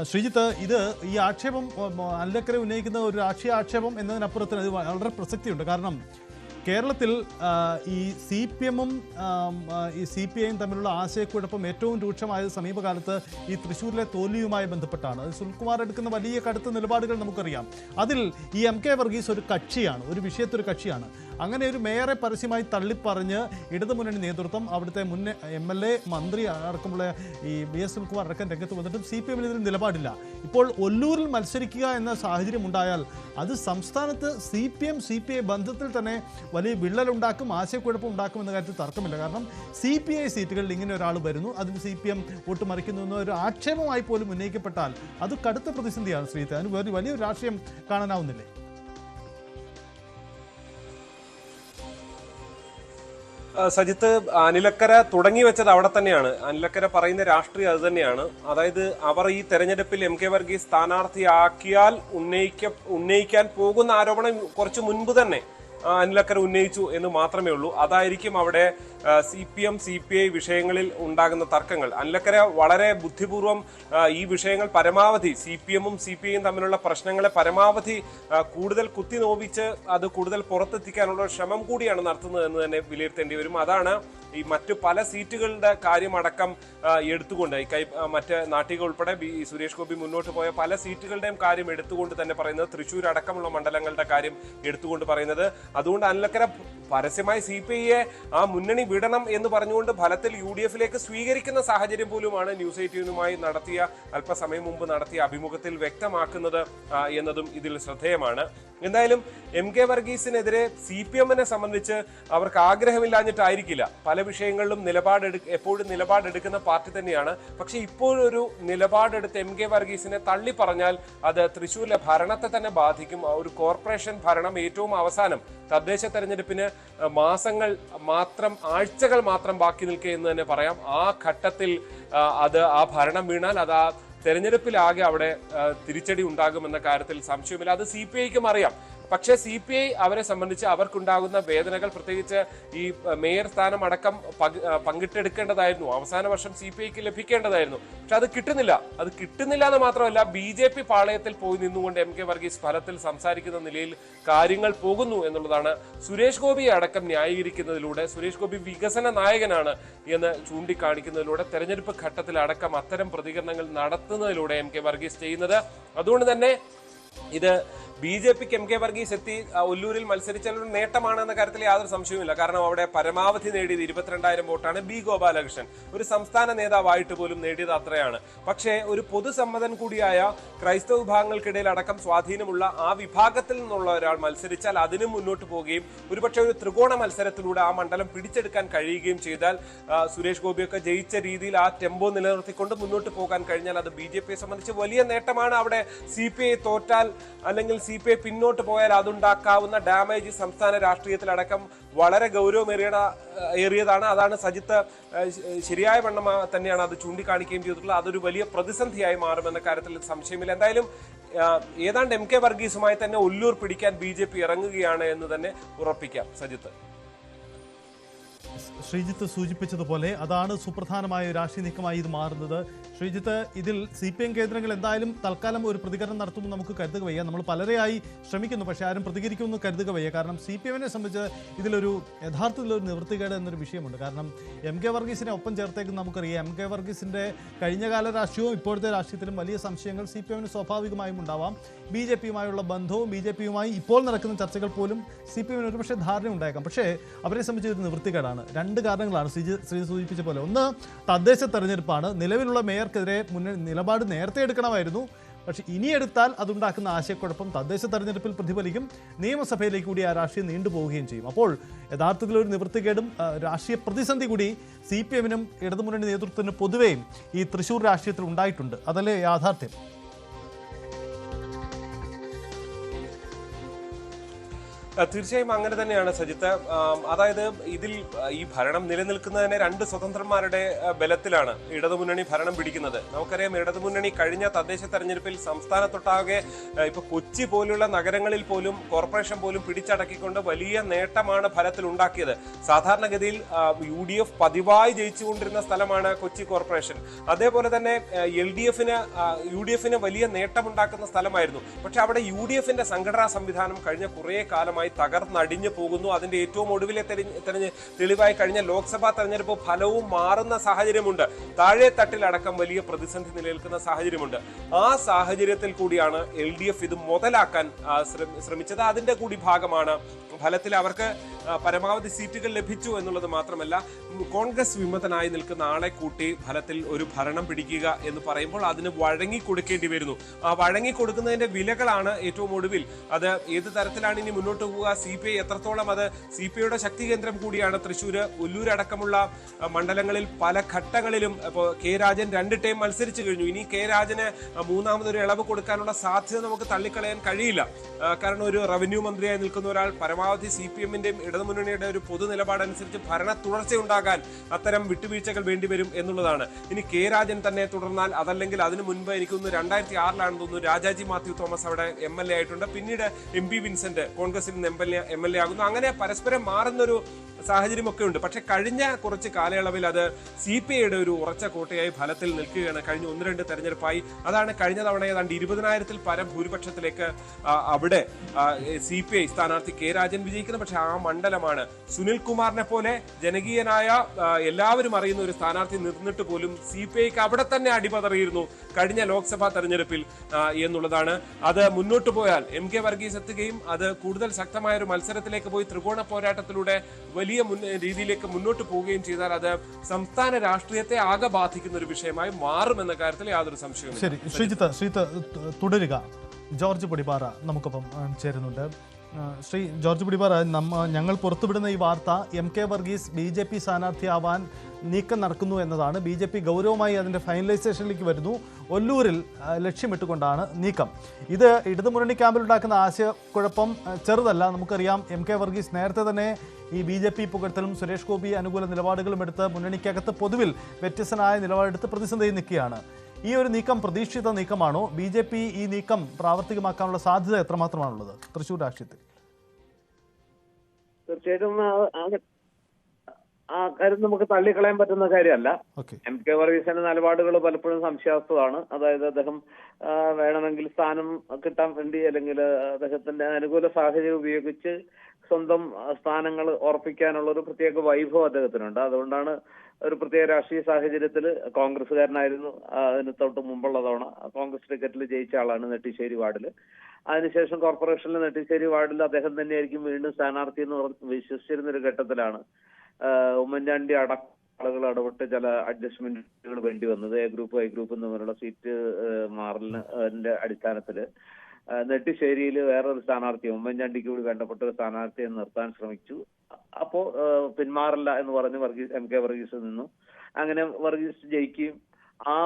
ശ്രീജിത്ത്, ഇത് ഈ ആക്ഷേപം അനിലക്കര ഉന്നയിക്കുന്ന ഒരു രാഷ്ട്രീയ ആക്ഷേപം എന്നതിനപ്പുറത്തിന് അത് വളരെ പ്രസക്തിയുണ്ട്. കാരണം കേരളത്തിൽ ഈ സി പി എമ്മും ഈ സി പി ഐയും തമ്മിലുള്ള ആശയക്കുഴപ്പം ഏറ്റവും രൂക്ഷമായത് സമീപകാലത്ത് ഈ തൃശ്ശൂരിലെ തോൽവിയുമായി ബന്ധപ്പെട്ടാണ്. സുനിൽകുമാർ എടുക്കുന്ന വലിയ കടുത്ത നിലപാടുകൾ നമുക്കറിയാം. അതിൽ ഈ എം കെ വർഗീസ് ഒരു കക്ഷിയാണ്, ഒരു വിഷയത്തൊരു കക്ഷിയാണ്. അങ്ങനെ ഒരു മേയറെ പരസ്യമായി തള്ളിപ്പറഞ്ഞ് ഇടതുമുന്നണി നേതൃത്വം, അവിടുത്തെ മുൻ MLA, മന്ത്രി അടക്കമുള്ള ഈ BS സുനിൽകുമാർ അടക്കം രംഗത്ത് വന്നിട്ടും സി പി എമ്മിനെതിരെ നിലപാടില്ല. ഇപ്പോൾ ഒല്ലൂരിൽ മത്സരിക്കുക എന്ന സാഹചര്യം ഉണ്ടായാൽ അത് സംസ്ഥാനത്ത് CPM-CPI ബന്ധത്തിൽ തന്നെ വലിയ വിള്ളലുണ്ടാക്കും, ആശയക്കുഴപ്പം ഉണ്ടാക്കും എന്ന കാര്യത്തിൽ തർക്കമില്ല. കാരണം CPI സീറ്റുകളിൽ ഇങ്ങനെ ഒരാൾ വരുന്നു, അതിന് CPM വോട്ട് മറിക്കുന്നു എന്ന ഒരു ആക്ഷേപമായി പോലും ഉന്നയിക്കപ്പെട്ടാൽ അത് കടുത്ത പ്രതിസന്ധിയാണ്. ശ്രീജിത്ത്, അതിന് വലിയൊരു രാഷ്ട്രീയം കാണാനാവുന്നില്ലേ? സജിത്ത്, അനിലക്കര തുടങ്ങി വെച്ചത് അവിടെ തന്നെയാണ്. അനിലക്കര പറയുന്ന രാഷ്ട്രീയം അത് തന്നെയാണ്. അതായത് അവർ ഈ തെരഞ്ഞെടുപ്പിൽ MK വർഗീസ് സ്ഥാനാർത്ഥിയാക്കിയാൽ ഉന്നയിക്കാൻ പോകുന്ന ആരോപണം കുറച്ച് മുൻപ് തന്നെ അനിലക്കര ഉന്നയിച്ചു എന്ന് മാത്രമേ ഉള്ളൂ. അതായിരിക്കും അവിടെ CPM-CPI വിഷയങ്ങളിൽ ഉണ്ടാകുന്ന തർക്കങ്ങൾ. അനിലക്കര വളരെ ബുദ്ധിപൂർവ്വം ഈ വിഷയങ്ങൾ പരമാവധി CPM-ഉം CPI-യും തമ്മിലുള്ള പ്രശ്നങ്ങളെ പരമാവധി കൂടുതൽ കുത്തിനോവിച്ച് അത് കൂടുതൽ പുറത്തെത്തിക്കാനുള്ള ശ്രമം കൂടിയാണ് നടത്തുന്നത് എന്ന് തന്നെ വിലയിരുത്തേണ്ടി വരും. അതാണ് ഈ മറ്റു പല സീറ്റുകളുടെ കാര്യമടക്കം എടുത്തുകൊണ്ട് മറ്റ് നാട്ടിക ഉൾപ്പെടെ സുരേഷ് ഗോപി മുന്നോട്ട് പോയ പല സീറ്റുകളുടെയും കാര്യം എടുത്തുകൊണ്ട് തന്നെ പറയുന്നത്, തൃശ്ശൂർ അടക്കമുള്ള മണ്ഡലങ്ങളുടെ കാര്യം എടുത്തുകൊണ്ട് പറയുന്നത്. അതുകൊണ്ട് അനിലക്കര പരസ്യമായി CPI-യെ ആ മുന്നണി വിടണം എന്ന് പറഞ്ഞുകൊണ്ട് ഫലത്തിൽ UDF-ലേക്ക് സ്വീകരിക്കുന്ന സാഹചര്യം പോലുമാണ് ന്യൂസ് 18-നുമായി അല്പസമയം മുമ്പ് നടത്തിയ അഭിമുഖത്തിൽ വ്യക്തമാക്കുന്നത് എന്നതും ഇതിൽ ശ്രദ്ധേയമാണ്. എന്തായാലും MK വർഗീസിനെതിരെ CPM-നെ സംബന്ധിച്ച് അവർക്ക് ആഗ്രഹമില്ലാഞ്ഞിട്ടായിരിക്കില്ല. പല വിഷയങ്ങളിലും എപ്പോഴും നിലപാടെടുക്കുന്ന പാർട്ടി തന്നെയാണ്. പക്ഷെ ഇപ്പോഴൊരു നിലപാടെടുത്ത് MK വർഗീസിനെ തള്ളി പറഞ്ഞാൽ അത് തൃശ്ശൂരിലെ ഭരണത്തെ തന്നെ ബാധിക്കും. ഒരു കോർപ്പറേഷൻ ഭരണം ഏറ്റവും അവസാനം തദ്ദേശ തെരഞ്ഞെടുപ്പിന് ആഴ്ചകൾ മാത്രം ബാക്കി നിൽക്കുക എന്ന് തന്നെ പറയാം. ആ ഘട്ടത്തിൽ ആ ഭരണം വീണാൽ അത് ആ തെരഞ്ഞെടുപ്പിലാകെ അവിടെ തിരിച്ചടി ഉണ്ടാകുമെന്ന കാര്യത്തിൽ സംശയമില്ല. അത് CPI-ക്കും അറിയാം. പക്ഷേ CPI അവരെ സംബന്ധിച്ച് അവർക്കുണ്ടാകുന്ന വേദനകൾ, പ്രത്യേകിച്ച് ഈ മേയർ സ്ഥാനം അടക്കം പങ്കിട്ടെടുക്കേണ്ടതായിരുന്നു. അവസാന വർഷം CPI-ക്ക് ലഭിക്കേണ്ടതായിരുന്നു. പക്ഷെ അത് കിട്ടുന്നില്ല എന്ന് മാത്രമല്ല, BJP പാളയത്തിൽ പോയി നിന്നുകൊണ്ട് MK വർഗീസ് ഫലത്തിൽ സംസാരിക്കുന്ന നിലയിൽ കാര്യങ്ങൾ പോകുന്നു എന്നുള്ളതാണ് സുരേഷ് ഗോപിയെ അടക്കം ന്യായീകരിക്കുന്നതിലൂടെ, സുരേഷ് ഗോപി വികസന നായകനാണ് എന്ന് ചൂണ്ടിക്കാണിക്കുന്നതിലൂടെ, തെരഞ്ഞെടുപ്പ് ഘട്ടത്തിൽ അടക്കം അത്തരം പ്രതികരണങ്ങൾ നടത്തുന്നതിലൂടെ MK വർഗീസ് ചെയ്യുന്നത്. അതുകൊണ്ട് തന്നെ ഇത് BJP-ക്ക് MK വർഗീസ് എത്തി ഒല്ലൂരിൽ മത്സരിച്ചാൽ ഒരു നേട്ടമാണ് എന്ന കാര്യത്തിൽ യാതൊരു സംശയവുമില്ല. കാരണം അവിടെ പരമാവധി നേടിയത് 22,000 വോട്ടാണ്. B. ഗോപാലകൃഷ്ണൻ ഒരു സംസ്ഥാന നേതാവായിട്ട് പോലും നേടിയത് അത്രയാണ്. പക്ഷേ ഒരു പൊതുസമ്മതൻ കൂടിയായ ക്രൈസ്തവ വിഭാഗങ്ങൾക്കിടയിൽ അടക്കം സ്വാധീനമുള്ള ആ വിഭാഗത്തിൽ നിന്നുള്ള ഒരാൾ മത്സരിച്ചാൽ അതിനും മുന്നോട്ട് പോവുകയും ഒരുപക്ഷെ ഒരു ത്രികോണ മത്സരത്തിലൂടെ ആ മണ്ഡലം പിടിച്ചെടുക്കാൻ കഴിയുകയും ചെയ്താൽ, സുരേഷ് ഗോപിയൊക്കെ ജയിച്ച രീതിയിൽ ആ ടെമ്പോ നിലനിർത്തിക്കൊണ്ട് മുന്നോട്ട് പോകാൻ കഴിഞ്ഞാൽ അത് BJP-യെ സംബന്ധിച്ച് വലിയ നേട്ടമാണ്. അവിടെ CPI തോറ്റാൽ അല്ലെങ്കിൽ CPI പിന്നോട്ട് പോയാൽ അതുണ്ടാക്കാവുന്ന ഡാമേജ് സംസ്ഥാന രാഷ്ട്രീയത്തിലടക്കം വളരെ ഗൗരവമേറിയതാണ്. അതാണ് സജിത്ത് ശരിയായ വണ്ണം തന്നെയാണ് അത് ചൂണ്ടിക്കാണിക്കുകയും ചെയ്തിട്ടുള്ളത്. അതൊരു വലിയ പ്രതിസന്ധിയായി മാറുമെന്ന കാര്യത്തിൽ സംശയമില്ല. എന്തായാലും ഏതാണ്ട് MK വർഗീസുമായി തന്നെ ഒല്ലൂർ പിടിക്കാൻ BJP ഇറങ്ങുകയാണ് എന്ന് തന്നെ ഉറപ്പിക്കാം. സജിത്ത്, ശ്രീജിത്ത് സൂചിപ്പിച്ചതുപോലെ അതാണ് സുപ്രധാനമായ രാഷ്ട്രീയ നീക്കമായി ഇത് മാറുന്നത്. ശ്രീജിത്ത്, ഇതിൽ CPM കേന്ദ്രങ്ങൾ എന്തായാലും തൽക്കാലം ഒരു പ്രതികരണം നടത്തുമെന്ന് നമുക്ക് കരുതുക വയ്യ. നമ്മൾ പലരെയായി ശ്രമിക്കുന്നു, പക്ഷേ ആരും പ്രതികരിക്കുമെന്ന് കരുതുക വയ്യ. കാരണം CPM-നെ സംബന്ധിച്ച് ഇതിലൊരു യഥാർത്ഥത്തിലൊരു നിവൃത്തികേട് എന്നൊരു വിഷയമുണ്ട്. കാരണം MK വർഗീസിനെ ഒപ്പം ചേർത്തേക്ക് നമുക്കറിയാം. MK വർഗീസിൻ്റെ കഴിഞ്ഞകാല രാഷ്ട്രീയവും ഇപ്പോഴത്തെ രാഷ്ട്രീയത്തിലും വലിയ സംശയങ്ങൾ CPM-ന് സ്വാഭാവികമായും ഉണ്ടാവാം. BJP-യുമായുള്ള ബന്ധവും BJP-യുമായി ഇപ്പോൾ നടക്കുന്ന ചർച്ചകൾ പോലും CPM-ന് ഒരുപക്ഷെ ധാരണ ഉണ്ടായേക്കാം. പക്ഷേ അവരെ സംബന്ധിച്ച് ഒരു നിവൃത്തികേടാണ്. രണ്ട് കാരണങ്ങളാണ് ശ്രീ സൂചിപ്പിച്ച പോലെ. ഒന്ന്, തദ്ദേശ തെരഞ്ഞെടുപ്പാണ്. നിലവിലുള്ള മേയർക്കെതിരെ നിലപാട് നേരത്തെ എടുക്കണമായിരുന്നു. പക്ഷെ ഇനി എടുത്താൽ അതുണ്ടാക്കുന്ന ആശയക്കുഴപ്പം തദ്ദേശ തെരഞ്ഞെടുപ്പിൽ പ്രതിഫലിക്കും. നിയമസഭയിലേക്ക് കൂടി ആ രാഷ്ട്രീയം നീണ്ടുപോവുകയും ചെയ്യും. അപ്പോൾ യഥാർത്ഥത്തിലൊരു നിവൃത്തികേടും രാഷ്ട്രീയ പ്രതിസന്ധി കൂടി CPM-നും ഇടതുമുന്നണി നേതൃത്വത്തിനും പൊതുവെയും ഈ തൃശ്ശൂർ രാഷ്ട്രീയത്തിൽ ഉണ്ടായിട്ടുണ്ട്. അതല്ലേ യാഥാർത്ഥ്യം? തീർച്ചയായും അങ്ങനെ തന്നെയാണ് സജിത്ത്. അതായത് ഇതിൽ ഈ ഭരണം നിലനിൽക്കുന്നതിന് രണ്ട് സ്വതന്ത്രന്മാരുടെ ബലത്തിലാണ് ഇടതുമുന്നണി ഭരണം പിടിക്കുന്നത്. നമുക്കറിയാം, ഇടതുമുന്നണി കഴിഞ്ഞ തദ്ദേശ തെരഞ്ഞെടുപ്പിൽ സംസ്ഥാനത്തൊട്ടാകെ ഇപ്പൊ കൊച്ചി പോലുള്ള നഗരങ്ങളിൽ പോലും കോർപ്പറേഷൻ പോലും പിടിച്ചടക്കിക്കൊണ്ട് വലിയ നേട്ടമാണ് ഫലത്തിൽ ഉണ്ടാക്കിയത്. സാധാരണഗതിയിൽ UDF പതിവായി ജയിച്ചുകൊണ്ടിരുന്ന സ്ഥലമാണ് കൊച്ചി കോർപ്പറേഷൻ. അതേപോലെ തന്നെ UDFന് വലിയ നേട്ടമുണ്ടാക്കുന്ന സ്ഥലമായിരുന്നു. പക്ഷെ അവിടെ UDFന്റെ സംഘടനാ സംവിധാനം കഴിഞ്ഞ കുറേ കാലമായി തകർന്നടിഞ്ഞു പോകുന്നു. അതിന്റെ ഏറ്റവും ഒടുവിലെ തെളിവായി കഴിഞ്ഞ ലോക്സഭാ തെരഞ്ഞെടുപ്പ് ഫലവും മാറുന്ന സാഹചര്യമുണ്ട്. താഴെ തട്ടിലടക്കം വലിയ പ്രതിസന്ധി നിലനിൽക്കുന്ന സാഹചര്യമുണ്ട്. ആ സാഹചര്യത്തിൽ കൂടിയാണ് LDF ഇത് മുതലാക്കാൻ ശ്രമിച്ചത്. അതിന്റെ കൂടി ഭാഗമാണ് ഫലത്തിൽ അവർക്ക് പരമാവധി സീറ്റുകൾ ലഭിച്ചു എന്നുള്ളത് മാത്രമല്ല, കോൺഗ്രസ് വിമതനായി നിൽക്കുന്ന ആളെ കൂട്ടി ഫലത്തിൽ ഒരു ഭരണം പിടിക്കുക എന്ന് പറയുമ്പോൾ അതിന് വഴങ്ങിക്കൊടുക്കേണ്ടി വരുന്നു. ആ വഴങ്ങിക്കൊടുക്കുന്നതിന്റെ വിലകളാണ് ഏറ്റവും ഒടുവിൽ. അത് ഏത് തരത്തിലാണ് ഇനി മുന്നോട്ട് പോവുക, CPI എത്രത്തോളം, അത് CPIയുടെ ശക്തി കേന്ദ്രം കൂടിയാണ് തൃശ്ശൂര്, ഒല്ലൂർ അടക്കമുള്ള മണ്ഡലങ്ങളിൽ പല ഘട്ടങ്ങളിലും. ഇപ്പോൾ K രാജൻ 2 ടൈം മത്സരിച്ചു കഴിഞ്ഞു. ഇനി K രാജന് മൂന്നാമതൊരു ഇളവ് കൊടുക്കാനുള്ള സാധ്യത നമുക്ക് തള്ളിക്കളയാൻ കഴിയില്ല. കാരണം ഒരു റവന്യൂ മന്ത്രിയായി നിൽക്കുന്ന ഒരാൾ പരമാവധി CPMന്റെയും ഇടതുമുന്നണിയുടെ ഒരു പൊതു നിലപാടനുസരിച്ച് ഭരണ തുടർച്ചയുണ്ടാകാൻ അത്തരം വിട്ടുവീഴ്ചകൾ വേണ്ടിവരും എന്നുള്ളതാണ്. ഇനി K രാജൻ തന്നെ തുടർന്നാൽ, അതല്ലെങ്കിൽ അതിനു മുൻപ് എനിക്കൊന്ന് 2006 തോന്നുന്നു രാജാജി മാത്യു തോമസ് അവിടെ MLA ആയിട്ടുണ്ട്. പിന്നീട് MP വിൻസെന്റ് കോൺഗ്രസിൽ നിന്ന് MLA ആകുന്നു. അങ്ങനെ പരസ്പരം മാറുന്നൊരു സാഹചര്യമൊക്കെ ഉണ്ട്. പക്ഷെ കഴിഞ്ഞ കുറച്ച് കാലയളവിൽ അത് CPIയുടെ ഒരു ഉറച്ച കോട്ടയായി ഫലത്തിൽ നിൽക്കുകയാണ്. കഴിഞ്ഞ 1-2 തെരഞ്ഞെടുപ്പായി അതാണ് കഴിഞ്ഞ തവണ ഏതാണ്ട് 20,000-ൽ പരം ഭൂരിപക്ഷത്തിലേക്ക് അവിടെ CPI സ്ഥാനാർത്ഥി K രാജൻ വിജയിക്കുന്നത്. പക്ഷെ ആ മണ്ഡലമാണ് സുനിൽ കുമാറിനെ പോലെ ജനകീയനായ എല്ലാവരും അറിയുന്ന ഒരു സ്ഥാനാർത്ഥി നിന്നിട്ട് പോലും CPIക്ക് അവിടെ തന്നെ അടിപതറിയിരുന്നു കഴിഞ്ഞ ലോക്സഭാ തെരഞ്ഞെടുപ്പിൽ എന്നുള്ളതാണ്. അത് മുന്നോട്ട് പോയാൽ MK വർഗീസ് എത്തുകയും അത് കൂടുതൽ ശക്തമായ ഒരു മത്സരത്തിലേക്ക് പോയി ത്രികോണ പോരാട്ടത്തിലൂടെ വലിയ രീതിയിലേക്ക് മുന്നോട്ട് പോവുകയും ചെയ്താൽ അത് സംസ്ഥാന രാഷ്ട്രീയത്തെ ആകെ ബാധിക്കുന്ന ഒരു വിഷയമായി മാറുമെന്ന കാര്യത്തിൽ യാതൊരു സംശയവും. ശരി, ശ്രീജിത്ത് തുടരുക. ജോർജ് പൊടിപാറ നമുക്കൊപ്പം ചേരുന്നുണ്ട്. ശ്രീ ജോർജ് പൊടിപാറ, ഞങ്ങൾ പുറത്തുവിടുന്ന ഈ വാർത്ത MK വർഗീസ് BJP സ്ഥാനാർത്ഥിയാവാൻ നീക്കം നടക്കുന്നു എന്നതാണ്. BJP ഗൗരവമായി അതിൻ്റെ ഫൈനലൈസേഷനിലേക്ക് വരുന്നു. ഒല്ലൂരിൽ ലക്ഷ്യമിട്ടുകൊണ്ടാണ് നീക്കം. ഇത് ഇടതുമുന്നണി ക്യാമ്പിലുണ്ടാക്കുന്ന ആശയക്കുഴപ്പം ചെറുതല്ല. നമുക്കറിയാം, MK വർഗീസ് നേരത്തെ തന്നെ ഈ BJP പുകഴ്ത്തലും സുരേഷ് ഗോപി അനുകൂല നിലപാടുകളും എടുത്ത് മുന്നണിക്കകത്ത് പൊതുവിൽ വ്യത്യസ്തനായ നിലപാടെടുത്ത് പ്രതിസന്ധിയിൽ നിൽക്കുകയാണ്. ഈ ഒരു നീക്കം പ്രതീക്ഷിത നീക്കമാണോ? BJP ഈ നീക്കം പ്രാവർത്തികമാക്കാനുള്ള സാധ്യത എത്രമാത്രമാണുള്ളത് തൃശ്ശൂർ രാഷ്ട്രീയത്തിൽ? തീർച്ചയായിട്ടും ആ കാര്യം നമുക്ക് തള്ളിക്കളയാൻ പറ്റുന്ന കാര്യമല്ല. MK വർഗീസിന്റെ നിലപാടുകൾ പലപ്പോഴും സംശയാസ്പദമാണ്. അതായത് അദ്ദേഹം വേണമെങ്കിൽ സ്ഥാനം കിട്ടാൻ വേണ്ടി, അല്ലെങ്കിൽ അദ്ദേഹത്തിന്റെ അനുകൂല സാഹചര്യം ഉപയോഗിച്ച് സ്വന്തം സ്ഥാനങ്ങൾ ഉറപ്പിക്കാനുള്ള ഒരു പ്രത്യേക വൈഭവം അദ്ദേഹത്തിനുണ്ട്. അതുകൊണ്ടാണ് ഒരു പ്രത്യേക രാഷ്ട്രീയ സാഹചര്യത്തിൽ കോൺഗ്രസ്സുകാരനായിരുന്നു. അതിന് തൊട്ട് മുമ്പുള്ള തവണ കോൺഗ്രസ് ടിക്കറ്റിൽ ജയിച്ച ആളാണ് നെട്ടിശ്ശേരി വാർഡിൽ. അതിനുശേഷം കോർപ്പറേഷനിൽ നെട്ടിശ്ശേരി വാർഡിൽ അദ്ദേഹം തന്നെയായിരിക്കും വീണ്ടും സ്ഥാനാർത്ഥി എന്ന് വിശ്വസിച്ചിരുന്ന ഒരു ഘട്ടത്തിലാണ് ഉമ്മൻചാണ്ടി അടക്കം ആളുകൾ ഇടപെട്ട് ചില അഡ്ജസ്റ്റ്മെന്റുകൾ വേണ്ടി വന്നത്. A ഗ്രൂപ്പ് I ഗ്രൂപ്പ് തമ്മിലുള്ള സീറ്റ് മാറലിന്റെ അടിസ്ഥാനത്തിൽ നെട്ടിശ്ശേരിയിൽ വേറൊരു സ്ഥാനാർത്ഥി, ഉമ്മൻചാണ്ടിക്ക് കൂടി വേണ്ടപ്പെട്ട ഒരു സ്ഥാനാർത്ഥിയെ നിർത്താൻ ശ്രമിച്ചു. അപ്പോ പിന്മാറില്ല എന്ന് പറഞ്ഞ് MK വർഗീസ് നിന്നു. അങ്ങനെ വർഗീസ് ജയിക്കുകയും ആ